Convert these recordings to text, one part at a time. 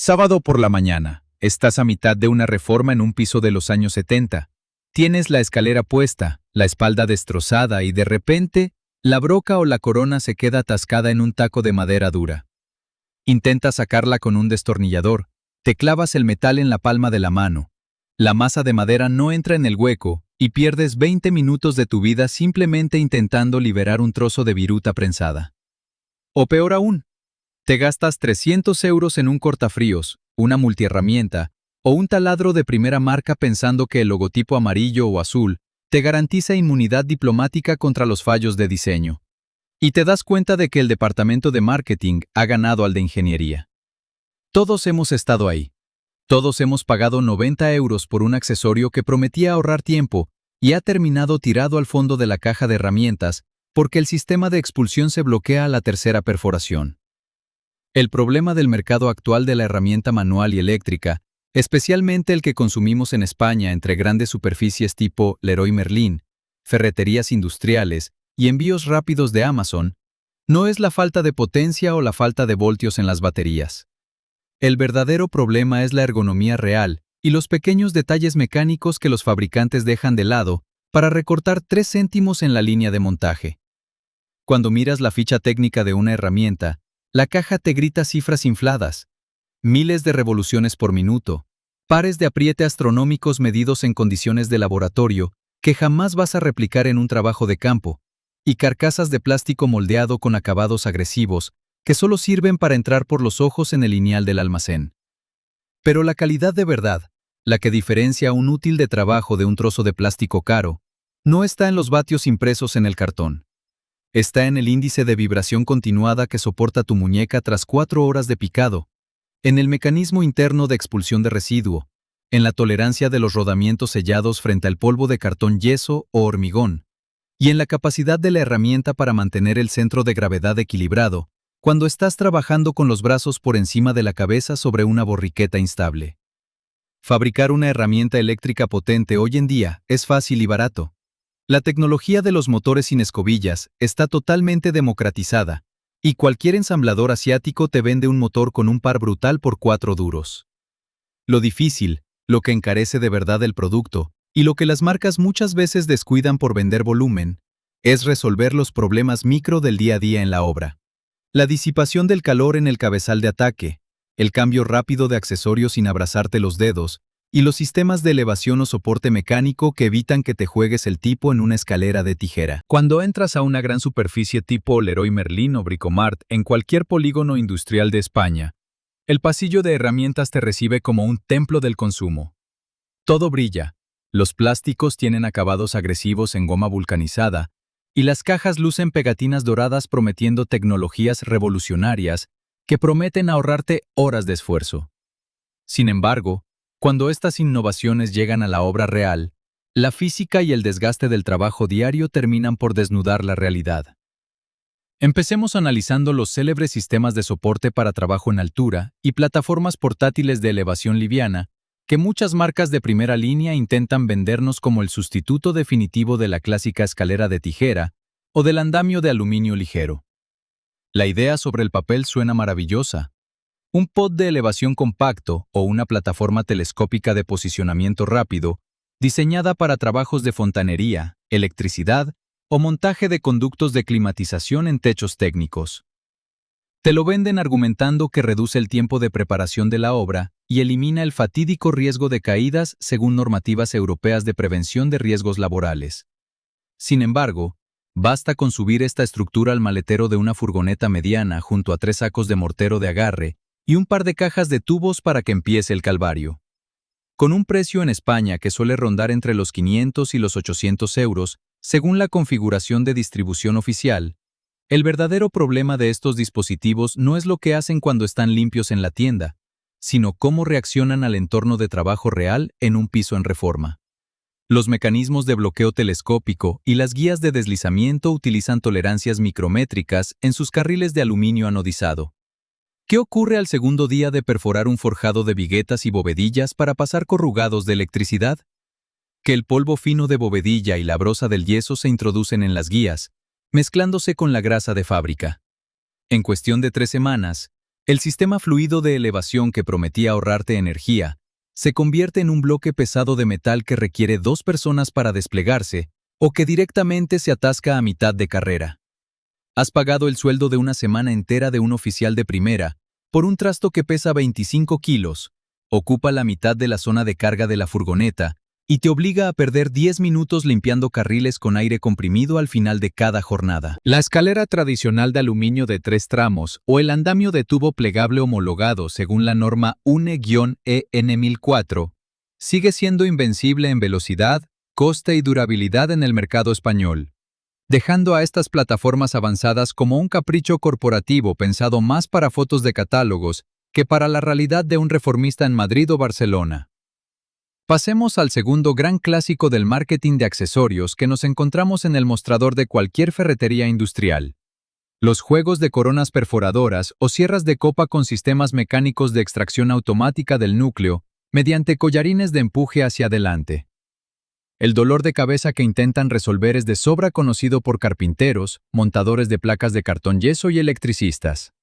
Sábado por la mañana. Estás a mitad de una reforma en un piso de los años 70. Tienes la escalera puesta, la espalda destrozada y de repente, la broca o la corona se queda atascada en un taco de madera dura. Intentas sacarla con un destornillador, te clavas el metal en la palma de la mano. La masa de madera no entra en el hueco y pierdes 20 minutos de tu vida simplemente intentando liberar un trozo de viruta prensada. O peor aún, te gastas 300 euros en un cortafríos, una multiherramienta o un taladro de primera marca pensando que el logotipo amarillo o azul te garantiza inmunidad diplomática contra los fallos de diseño. Y te das cuenta de que el departamento de marketing ha ganado al de ingeniería. Todos hemos estado ahí. Todos hemos pagado 90 euros por un accesorio que prometía ahorrar tiempo y ha terminado tirado al fondo de la caja de herramientas porque el sistema de expulsión se bloquea a la tercera perforación. El problema del mercado actual de la herramienta manual y eléctrica, especialmente el que consumimos en España entre grandes superficies tipo Leroy Merlin, ferreterías industriales y envíos rápidos de Amazon, no es la falta de potencia o la falta de voltios en las baterías. El verdadero problema es la ergonomía real y los pequeños detalles mecánicos que los fabricantes dejan de lado para recortar 3 céntimos en la línea de montaje. Cuando miras la ficha técnica de una herramienta, la caja te grita cifras infladas, miles de revoluciones por minuto, pares de apriete astronómicos medidos en condiciones de laboratorio que jamás vas a replicar en un trabajo de campo, y carcasas de plástico moldeado con acabados agresivos que solo sirven para entrar por los ojos en el lineal del almacén. Pero la calidad de verdad, la que diferencia un útil de trabajo de un trozo de plástico caro, no está en los vatios impresos en el cartón. Está en el índice de vibración continuada que soporta tu muñeca tras 4 horas de picado, en el mecanismo interno de expulsión de residuo, en la tolerancia de los rodamientos sellados frente al polvo de cartón yeso o hormigón, y en la capacidad de la herramienta para mantener el centro de gravedad equilibrado cuando estás trabajando con los brazos por encima de la cabeza sobre una borriqueta instable. Fabricar una herramienta eléctrica potente hoy en día es fácil y barato. La tecnología de los motores sin escobillas está totalmente democratizada, y cualquier ensamblador asiático te vende un motor con un par brutal por 4 duros. Lo difícil, lo que encarece de verdad el producto, y lo que las marcas muchas veces descuidan por vender volumen, es resolver los problemas micro del día a día en la obra. La disipación del calor en el cabezal de ataque, el cambio rápido de accesorios sin abrazarte los dedos, y los sistemas de elevación o soporte mecánico que evitan que te juegues el tipo en una escalera de tijera. Cuando entras a una gran superficie tipo Leroy Merlin o Bricomart en cualquier polígono industrial de España, el pasillo de herramientas te recibe como un templo del consumo. Todo brilla, los plásticos tienen acabados agresivos en goma vulcanizada, y las cajas lucen pegatinas doradas prometiendo tecnologías revolucionarias que prometen ahorrarte horas de esfuerzo. Sin embargo, cuando estas innovaciones llegan a la obra real, la física y el desgaste del trabajo diario terminan por desnudar la realidad. Empecemos analizando los célebres sistemas de soporte para trabajo en altura y plataformas portátiles de elevación liviana que muchas marcas de primera línea intentan vendernos como el sustituto definitivo de la clásica escalera de tijera o del andamio de aluminio ligero. La idea sobre el papel suena maravillosa. Un pod de elevación compacto o una plataforma telescópica de posicionamiento rápido, diseñada para trabajos de fontanería, electricidad o montaje de conductos de climatización en techos técnicos. Te lo venden argumentando que reduce el tiempo de preparación de la obra y elimina el fatídico riesgo de caídas según normativas europeas de prevención de riesgos laborales. Sin embargo, basta con subir esta estructura al maletero de una furgoneta mediana junto a 3 sacos de mortero de agarre y un par de cajas de tubos para que empiece el calvario. Con un precio en España que suele rondar entre los 500 y los 800 euros, según la configuración de distribución oficial, el verdadero problema de estos dispositivos no es lo que hacen cuando están limpios en la tienda, sino cómo reaccionan al entorno de trabajo real en un piso en reforma. Los mecanismos de bloqueo telescópico y las guías de deslizamiento utilizan tolerancias micrométricas en sus carriles de aluminio anodizado. ¿Qué ocurre al segundo día de perforar un forjado de viguetas y bovedillas para pasar corrugados de electricidad? Que el polvo fino de bovedilla y la brosa del yeso se introducen en las guías, mezclándose con la grasa de fábrica. En cuestión de 3 semanas, El sistema fluido de elevación que prometía ahorrarte energía se convierte en un bloque pesado de metal que requiere 2 personas para desplegarse o que directamente se atasca a mitad de carrera. Has pagado el sueldo de una semana entera de un oficial de primera por un trasto que pesa 25 kilos, ocupa la mitad de la zona de carga de la furgoneta y te obliga a perder 10 minutos limpiando carriles con aire comprimido al final de cada jornada. La escalera tradicional de aluminio de 3 tramos o el andamio de tubo plegable homologado según la norma UNE-EN 1004 sigue siendo invencible en velocidad, coste y durabilidad en el mercado español, dejando a estas plataformas avanzadas como un capricho corporativo pensado más para fotos de catálogos que para la realidad de un reformista en Madrid o Barcelona. Pasemos al segundo gran clásico del marketing de accesorios que nos encontramos en el mostrador de cualquier ferretería industrial: los juegos de coronas perforadoras o sierras de copa con sistemas mecánicos de extracción automática del núcleo mediante collarines de empuje hacia adelante. El dolor de cabeza que intentan resolver es de sobra conocido por carpinteros, montadores de placas de cartón yeso y electricistas.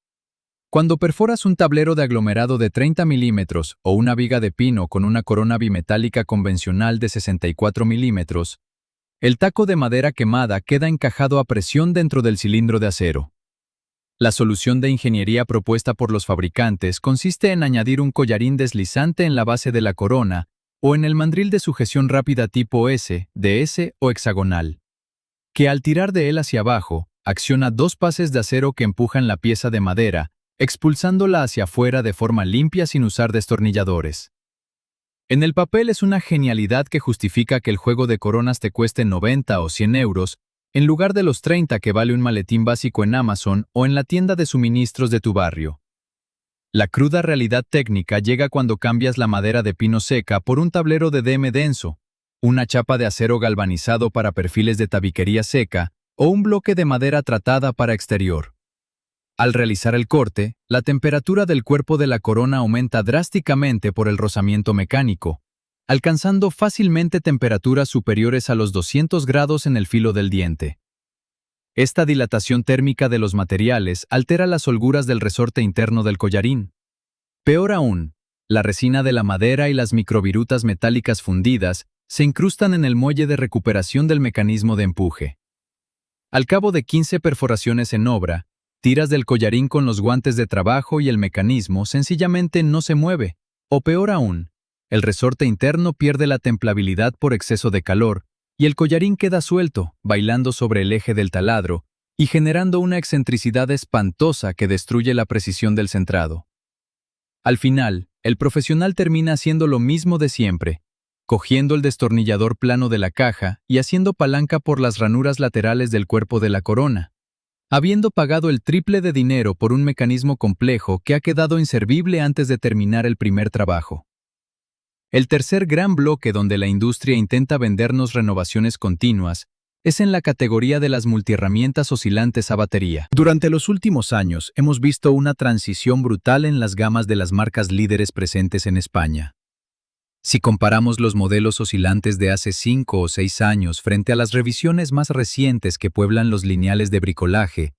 Cuando perforas un tablero de aglomerado de 30 milímetros o una viga de pino con una corona bimetálica convencional de 64 milímetros, el taco de madera quemada queda encajado a presión dentro del cilindro de acero. La solución de ingeniería propuesta por los fabricantes consiste en añadir un collarín deslizante en la base de la corona o en el mandril de sujeción rápida tipo S, DS o hexagonal, que al tirar de él hacia abajo, acciona 2 pases de acero que empujan la pieza de madera, expulsándola hacia afuera de forma limpia sin usar destornilladores. En el papel es una genialidad que justifica que el juego de coronas te cueste 90 o 100 euros, en lugar de los 30 que vale un maletín básico en Amazon o en la tienda de suministros de tu barrio. La cruda realidad técnica llega cuando cambias la madera de pino seca por un tablero de DM denso, una chapa de acero galvanizado para perfiles de tabiquería seca o un bloque de madera tratada para exterior. Al realizar el corte, la temperatura del cuerpo de la corona aumenta drásticamente por el rozamiento mecánico, alcanzando fácilmente temperaturas superiores a los 200 grados en el filo del diente. Esta dilatación térmica de los materiales altera las holguras del resorte interno del collarín. Peor aún, la resina de la madera y las microvirutas metálicas fundidas se incrustan en el muelle de recuperación del mecanismo de empuje. Al cabo de 15 perforaciones en obra, tiras del collarín con los guantes de trabajo y el mecanismo sencillamente no se mueve, o peor aún, el resorte interno pierde la templabilidad por exceso de calor y el collarín queda suelto, bailando sobre el eje del taladro y generando una excentricidad espantosa que destruye la precisión del centrado. Al final, el profesional termina haciendo lo mismo de siempre, cogiendo el destornillador plano de la caja y haciendo palanca por las ranuras laterales del cuerpo de la corona, habiendo pagado el triple de dinero por un mecanismo complejo que ha quedado inservible antes de terminar el primer trabajo. El tercer gran bloque donde la industria intenta vendernos renovaciones continuas es en la categoría de las multiherramientas oscilantes a batería. Durante los últimos años hemos visto una transición brutal en las gamas de las marcas líderes presentes en España. Si comparamos los modelos oscilantes de hace 5 o 6 años frente a las revisiones más recientes que pueblan los lineales de bricolaje,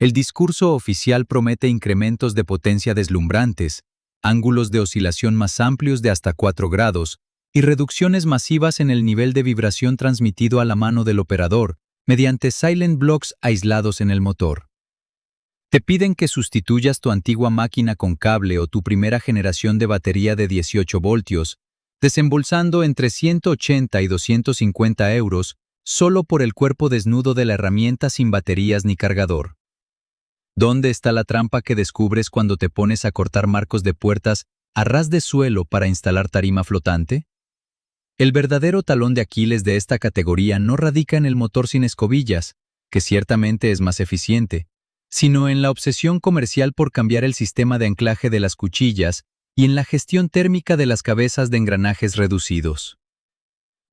el discurso oficial promete incrementos de potencia deslumbrantes, ángulos de oscilación más amplios de hasta 4 grados y reducciones masivas en el nivel de vibración transmitido a la mano del operador mediante silent blocks aislados en el motor. Te piden que sustituyas tu antigua máquina con cable o tu primera generación de batería de 18 voltios, desembolsando entre 180 y 250 euros solo por el cuerpo desnudo de la herramienta sin baterías ni cargador. ¿Dónde está la trampa que descubres cuando te pones a cortar marcos de puertas a ras de suelo para instalar tarima flotante? El verdadero talón de Aquiles de esta categoría no radica en el motor sin escobillas, que ciertamente es más eficiente, sino en la obsesión comercial por cambiar el sistema de anclaje de las cuchillas y en la gestión térmica de las cabezas de engranajes reducidos.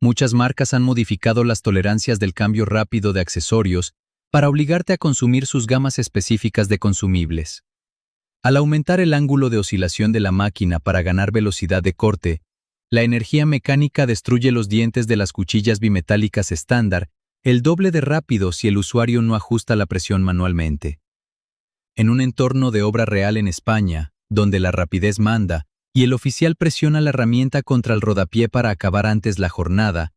Muchas marcas han modificado las tolerancias del cambio rápido de accesorios para obligarte a consumir sus gamas específicas de consumibles. Al aumentar el ángulo de oscilación de la máquina para ganar velocidad de corte, la energía mecánica destruye los dientes de las cuchillas bimetálicas estándar el doble de rápido si el usuario no ajusta la presión manualmente. En un entorno de obra real en España, donde la rapidez manda y el oficial presiona la herramienta contra el rodapié para acabar antes la jornada,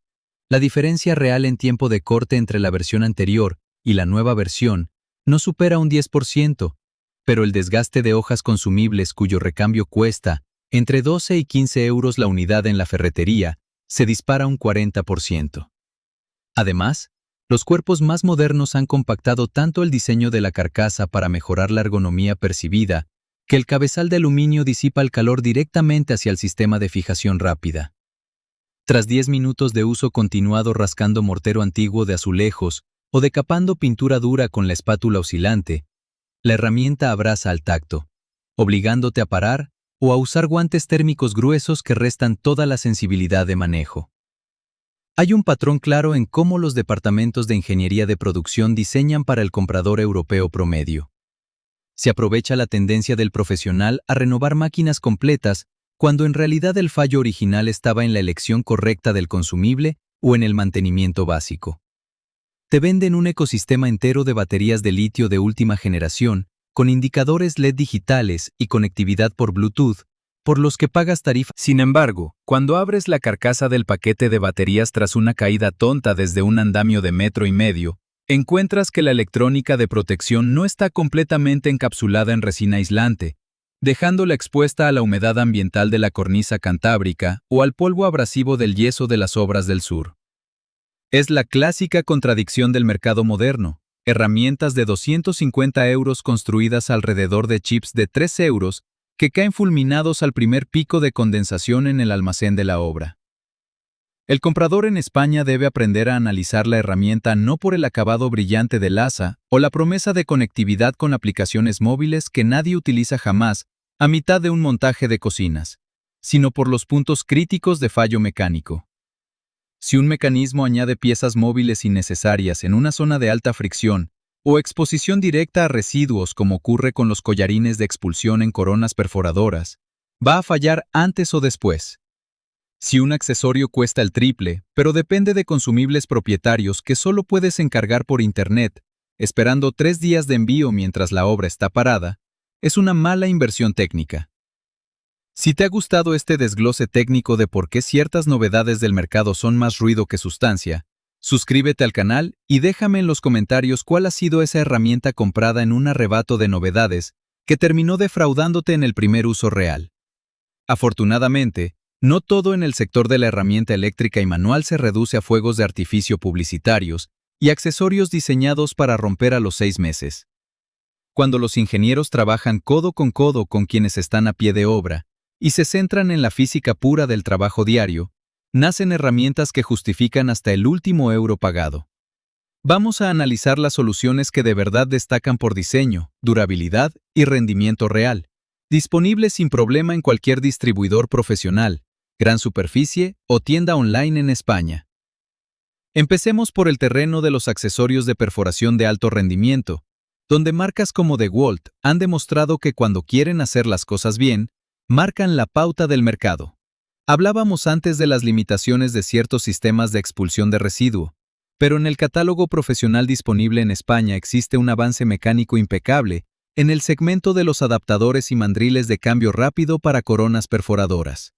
la diferencia real en tiempo de corte entre la versión anterior y la nueva versión no supera un 10%, pero el desgaste de hojas consumibles cuyo recambio cuesta entre 12 y 15 euros la unidad en la ferretería se dispara un 40%. Además, los cuerpos más modernos han compactado tanto el diseño de la carcasa para mejorar la ergonomía percibida, que el cabezal de aluminio disipa el calor directamente hacia el sistema de fijación rápida. Tras 10 minutos de uso continuado rascando mortero antiguo de azulejos o decapando pintura dura con la espátula oscilante, la herramienta abraza al tacto, obligándote a parar o a usar guantes térmicos gruesos que restan toda la sensibilidad de manejo. Hay un patrón claro en cómo los departamentos de ingeniería de producción diseñan para el comprador europeo promedio. Se aprovecha la tendencia del profesional a renovar máquinas completas cuando en realidad el fallo original estaba en la elección correcta del consumible o en el mantenimiento básico. Te venden un ecosistema entero de baterías de litio de última generación, con indicadores LED digitales y conectividad por Bluetooth, por los que pagas tarifa. Sin embargo, cuando abres la carcasa del paquete de baterías tras una caída tonta desde un andamio de 1,5 metros, encuentras que la electrónica de protección no está completamente encapsulada en resina aislante, dejándola expuesta a la humedad ambiental de la cornisa cantábrica o al polvo abrasivo del yeso de las obras del sur. Es la clásica contradicción del mercado moderno. Herramientas de 250 euros construidas alrededor de chips de 3 euros que caen fulminados al primer pico de condensación en el almacén de la obra. El comprador en España debe aprender a analizar la herramienta no por el acabado brillante del asa o la promesa de conectividad con aplicaciones móviles que nadie utiliza jamás a mitad de un montaje de cocinas, sino por los puntos críticos de fallo mecánico. Si un mecanismo añade piezas móviles innecesarias en una zona de alta fricción o exposición directa a residuos como ocurre con los collarines de expulsión en coronas perforadoras, va a fallar antes o después. Si un accesorio cuesta el triple, pero depende de consumibles propietarios que solo puedes encargar por internet, esperando 3 días de envío mientras la obra está parada, es una mala inversión técnica. Si te ha gustado este desglose técnico de por qué ciertas novedades del mercado son más ruido que sustancia, suscríbete al canal y déjame en los comentarios cuál ha sido esa herramienta comprada en un arrebato de novedades que terminó defraudándote en el primer uso real. Afortunadamente, no todo en el sector de la herramienta eléctrica y manual se reduce a fuegos de artificio publicitarios y accesorios diseñados para romper a los 6 meses. Cuando los ingenieros trabajan codo con quienes están a pie de obra, y se centran en la física pura del trabajo diario, nacen herramientas que justifican hasta el último euro pagado. Vamos a analizar las soluciones que de verdad destacan por diseño, durabilidad y rendimiento real, disponibles sin problema en cualquier distribuidor profesional, gran superficie o tienda online en España. Empecemos por el terreno de los accesorios de perforación de alto rendimiento, donde marcas como DeWalt han demostrado que cuando quieren hacer las cosas bien, marcan la pauta del mercado. Hablábamos antes de las limitaciones de ciertos sistemas de expulsión de residuo, pero en el catálogo profesional disponible en España existe un avance mecánico impecable en el segmento de los adaptadores y mandriles de cambio rápido para coronas perforadoras.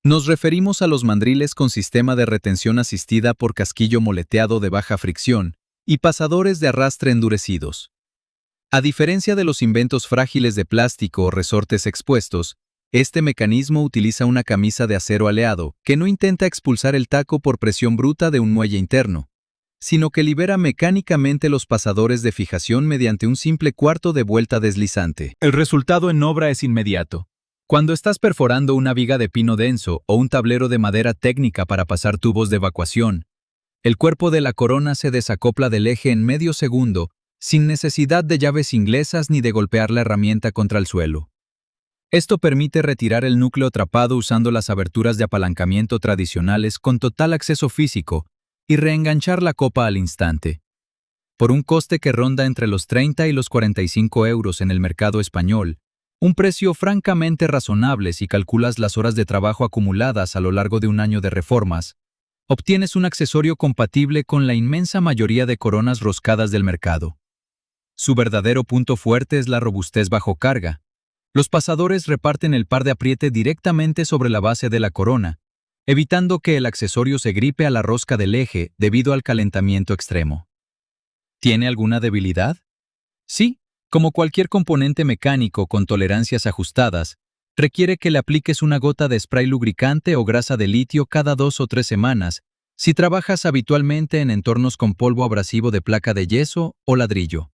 Nos referimos a los mandriles con sistema de retención asistida por casquillo moleteado de baja fricción y pasadores de arrastre endurecidos. A diferencia de los inventos frágiles de plástico o resortes expuestos, este mecanismo utiliza una camisa de acero aleado que no intenta expulsar el taco por presión bruta de un muelle interno, sino que libera mecánicamente los pasadores de fijación mediante un simple cuarto de vuelta deslizante. El resultado en obra es inmediato. Cuando estás perforando una viga de pino denso o un tablero de madera técnica para pasar tubos de evacuación, el cuerpo de la corona se desacopla del eje en medio segundo, sin necesidad de llaves inglesas ni de golpear la herramienta contra el suelo. Esto permite retirar el núcleo atrapado usando las aberturas de apalancamiento tradicionales con total acceso físico y reenganchar la copa al instante. Por un coste que ronda entre los 30 y los 45 euros en el mercado español, un precio francamente razonable si calculas las horas de trabajo acumuladas a lo largo de un año de reformas, obtienes un accesorio compatible con la inmensa mayoría de coronas roscadas del mercado. Su verdadero punto fuerte es la robustez bajo carga. Los pasadores reparten el par de apriete directamente sobre la base de la corona, evitando que el accesorio se gripe a la rosca del eje debido al calentamiento extremo. ¿Tiene alguna debilidad? Sí, como cualquier componente mecánico con tolerancias ajustadas, requiere que le apliques una gota de spray lubricante o grasa de litio cada 2 o 3 semanas si trabajas habitualmente en entornos con polvo abrasivo de placa de yeso o ladrillo.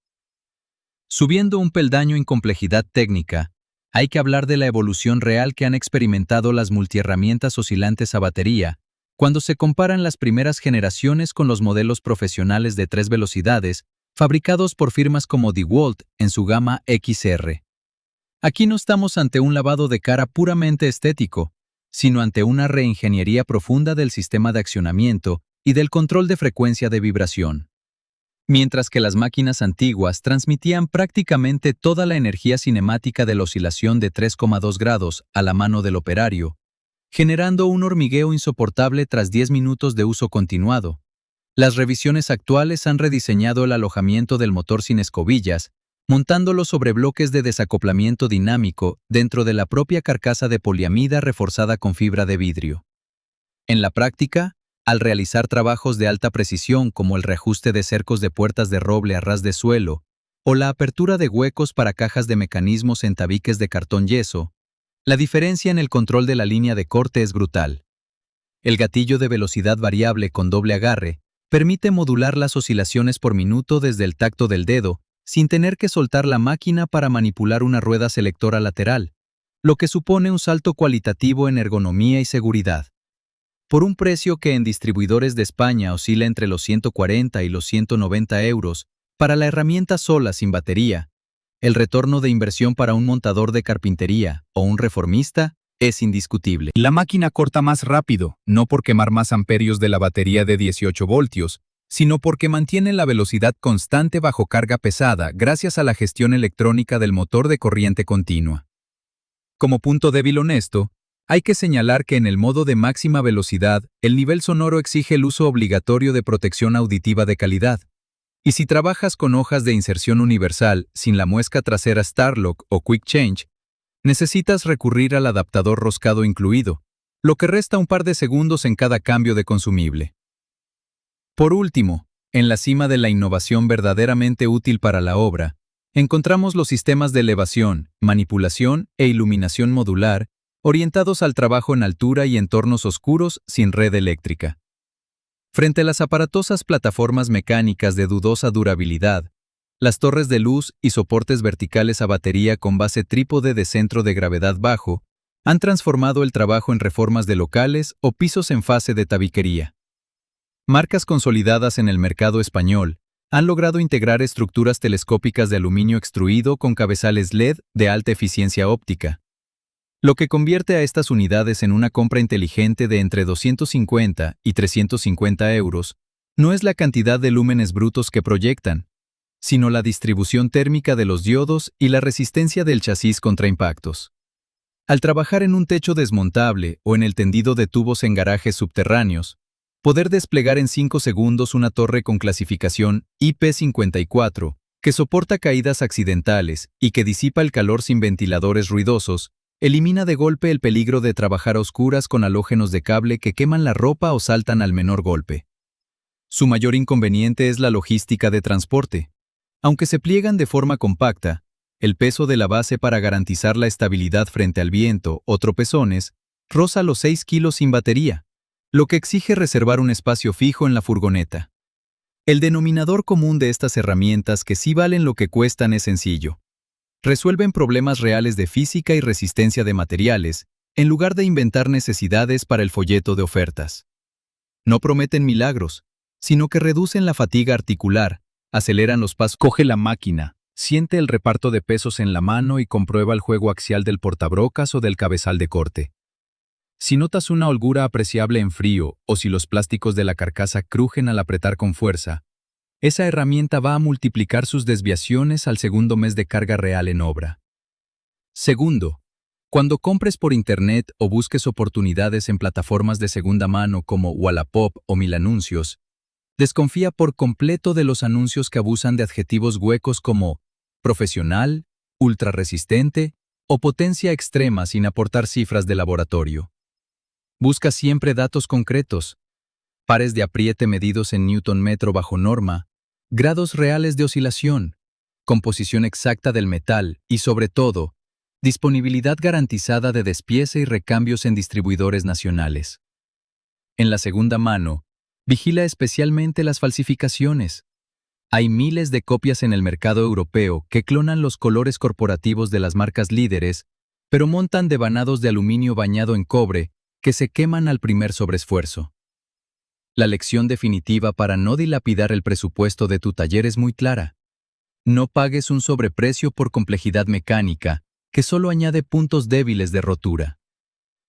Subiendo un peldaño en complejidad técnica, hay que hablar de la evolución real que han experimentado las multiherramientas oscilantes a batería cuando se comparan las primeras generaciones con los modelos profesionales de 3 velocidades fabricados por firmas como DeWalt en su gama XR. Aquí no estamos ante un lavado de cara puramente estético, sino ante una reingeniería profunda del sistema de accionamiento y del control de frecuencia de vibración. Mientras que las máquinas antiguas transmitían prácticamente toda la energía cinemática de la oscilación de 3,2 grados a la mano del operario, generando un hormigueo insoportable tras 10 minutos de uso continuado, las revisiones actuales han rediseñado el alojamiento del motor sin escobillas, montándolo sobre bloques de desacoplamiento dinámico dentro de la propia carcasa de poliamida reforzada con fibra de vidrio. En la práctica, al realizar trabajos de alta precisión como el reajuste de cercos de puertas de roble a ras de suelo o la apertura de huecos para cajas de mecanismos en tabiques de cartón yeso, la diferencia en el control de la línea de corte es brutal. El gatillo de velocidad variable con doble agarre permite modular las oscilaciones por minuto desde el tacto del dedo, sin tener que soltar la máquina para manipular una rueda selectora lateral, lo que supone un salto cualitativo en ergonomía y seguridad. Por un precio que en distribuidores de España oscila entre los 140 y los 190 euros, para la herramienta sola sin batería, el retorno de inversión para un montador de carpintería o un reformista es indiscutible. La máquina corta más rápido, no por quemar más amperios de la batería de 18 voltios, sino porque mantiene la velocidad constante bajo carga pesada gracias a la gestión electrónica del motor de corriente continua. Como punto débil honesto, hay que señalar que en el modo de máxima velocidad, el nivel sonoro exige el uso obligatorio de protección auditiva de calidad. Y si trabajas con hojas de inserción universal sin la muesca trasera Starlock o Quick Change, necesitas recurrir al adaptador roscado incluido, lo que resta un par de segundos en cada cambio de consumible. Por último, en la cima de la innovación verdaderamente útil para la obra, encontramos los sistemas de elevación, manipulación e iluminación modular, orientados al trabajo en altura y entornos oscuros sin red eléctrica. Frente a las aparatosas plataformas mecánicas de dudosa durabilidad, las torres de luz y soportes verticales a batería con base trípode de centro de gravedad bajo han transformado el trabajo en reformas de locales o pisos en fase de tabiquería. Marcas consolidadas en el mercado español han logrado integrar estructuras telescópicas de aluminio extruido con cabezales LED de alta eficiencia óptica, lo que convierte a estas unidades en una compra inteligente de entre 250 y 350 euros. No es la cantidad de lúmenes brutos que proyectan, sino la distribución térmica de los diodos y la resistencia del chasis contra impactos. Al trabajar en un techo desmontable o en el tendido de tubos en garajes subterráneos, poder desplegar en 5 segundos una torre con clasificación IP54, que soporta caídas accidentales y que disipa el calor sin ventiladores ruidosos, elimina de golpe el peligro de trabajar a oscuras con halógenos de cable que queman la ropa o saltan al menor golpe. Su mayor inconveniente es la logística de transporte. Aunque se pliegan de forma compacta, el peso de la base para garantizar la estabilidad frente al viento o tropezones roza los 6 kilos sin batería, lo que exige reservar un espacio fijo en la furgoneta. El denominador común de estas herramientas que sí valen lo que cuestan es sencillo. Resuelven problemas reales de física y resistencia de materiales, en lugar de inventar necesidades para el folleto de ofertas. No prometen milagros, sino que reducen la fatiga articular, aceleran los pasos. Coge la máquina, siente el reparto de pesos en la mano y comprueba el juego axial del portabrocas o del cabezal de corte. Si notas una holgura apreciable en frío o si los plásticos de la carcasa crujen al apretar con fuerza, esa herramienta va a multiplicar sus desviaciones al segundo mes de carga real en obra. Segundo, cuando compres por internet o busques oportunidades en plataformas de segunda mano como Wallapop o Milanuncios, Desconfía por completo de los anuncios que abusan de adjetivos huecos como profesional, ultra resistente o potencia extrema sin aportar cifras de laboratorio. Busca siempre datos concretos, pares de apriete medidos en newton metro bajo norma, grados reales de oscilación, composición exacta del metal y, sobre todo, disponibilidad garantizada de despiece y recambios en distribuidores nacionales. En la segunda mano, vigila especialmente las falsificaciones. Hay miles de copias en el mercado europeo que clonan los colores corporativos de las marcas líderes, pero montan devanados de aluminio bañado en cobre que se queman al primer sobreesfuerzo. La lección definitiva para no dilapidar el presupuesto de tu taller es muy clara. No pagues un sobreprecio por complejidad mecánica que solo añade puntos débiles de rotura.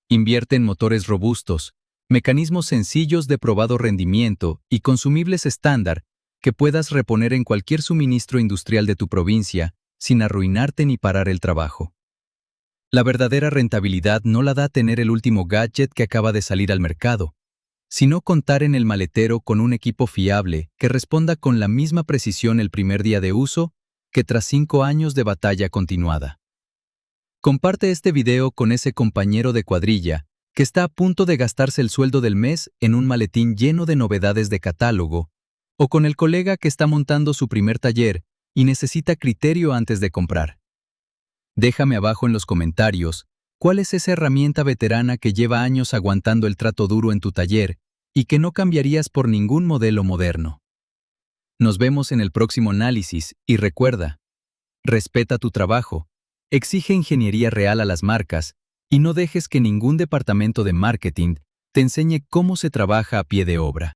Invierte en motores robustos, mecanismos sencillos de probado rendimiento y consumibles estándar que puedas reponer en cualquier suministro industrial de tu provincia sin arruinarte ni parar el trabajo. La verdadera rentabilidad no la da tener el último gadget que acaba de salir al mercado, sino contar en el maletero con un equipo fiable que responda con la misma precisión el primer día de uso que tras 5 años de batalla continuada. Comparte este video con ese compañero de cuadrilla que está a punto de gastarse el sueldo del mes en un maletín lleno de novedades de catálogo, o con el colega que está montando su primer taller y necesita criterio antes de comprar. Déjame abajo en los comentarios cuál es esa herramienta veterana que lleva años aguantando el trato duro en tu taller y que no cambiarías por ningún modelo moderno. Nos vemos en el próximo análisis y recuerda, respeta tu trabajo, exige ingeniería real a las marcas y no dejes que ningún departamento de marketing te enseñe cómo se trabaja a pie de obra.